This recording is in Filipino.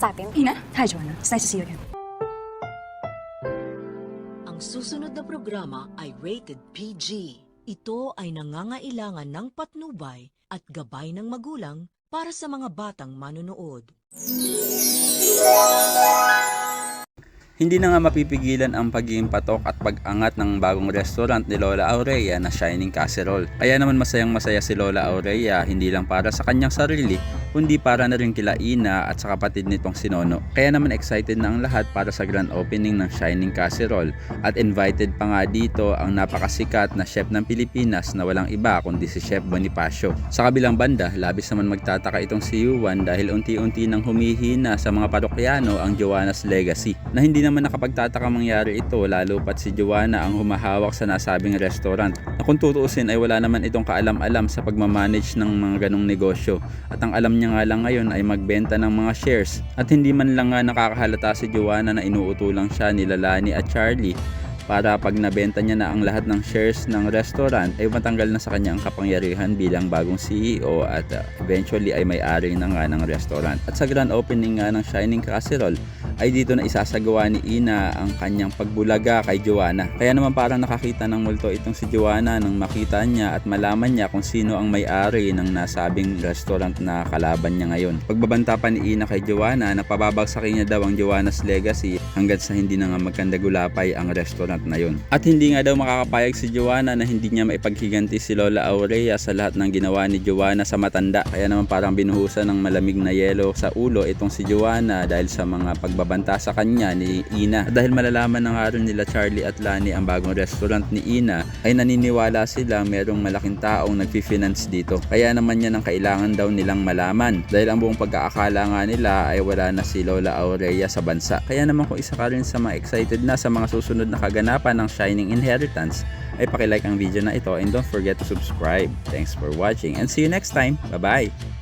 sa atin. Ina, hi Joanna. It's nice to see you again. Ang susunod na programa ay rated PG. Ito ay nangangailangan ng patnubay at gabay ng magulang para sa mga batang manonood. Hindi na nga mapipigilan ang pagiging patok at pag-angat ng bagong restaurant ni Lola Aurea na Shining Casserole. Kaya naman masayang masaya si Lola Aurea, hindi lang para sa kanyang sarili, kundi para na rin kila Ina at sa kapatid nitong si Nono. Kaya naman excited na ang lahat para sa grand opening ng Shining Casserole at invited pa nga dito ang napakasikat na chef ng Pilipinas na walang iba kundi si Chef Bonifacio. Sa kabilang banda, labis naman magtataka itong si Yuan dahil unti-unti nang humihina sa mga parokyano ang Joanna's legacy. Na hindi naman nakapagtataka mangyari ito lalo pat si Joanna ang humahawak sa nasabing restaurant. Na kung tutuusin ay wala naman itong kaalam-alam sa pagmamanage ng mga ganong negosyo at ang alam niya nga lang ngayon ay magbenta ng mga shares at hindi man lang nga nakakahalata si Joanna na inuuto lang siya ni Lani at Charlie para pag nabenta niya na ang lahat ng shares ng restaurant ay matanggal na sa kanya ang kapangyarihan bilang bagong CEO at eventually ay may-ari na nga ng restaurant. At sa grand opening nga ng Shining Casserole ay dito na isasagawa ni Ina ang kanyang pagbulaga kay Joanna. Kaya naman parang nakakita ng multo itong si Joanna nang makita niya at malaman niya kung sino ang may-ari ng nasabing restaurant na kalaban niya ngayon. Pagbabanta pa ni Ina kay Joanna na pababagsakin niya daw ang Joanna's legacy hanggat sa hindi na nga magkandagulapay ang restaurant na yun. At hindi nga daw makakapayag si Joanna na hindi niya maipaghiganti si Lola Aurea sa lahat ng ginawa ni Joanna sa matanda. Kaya naman parang binuhusan ng malamig na yelo sa ulo itong si Joanna dahil sa mga pagbabanta sa kanya ni Ina. At dahil malalaman na nga rin nila Charlie at Lani ang bagong restaurant ni Ina ay naniniwala sila merong malaking taong nagfi-finance dito. Kaya naman yan ang kailangan daw nilang malaman dahil ang buong pagkaakala nga nila ay wala na si Lola Aurea sa bansa. Kaya naman kung isa ka rin sa mga excited na sa mga susunod na kaganapan ng Shining Inheritance ay pakilike ang video na ito and don't forget to subscribe. Thanks for watching and see you next time. Bye bye!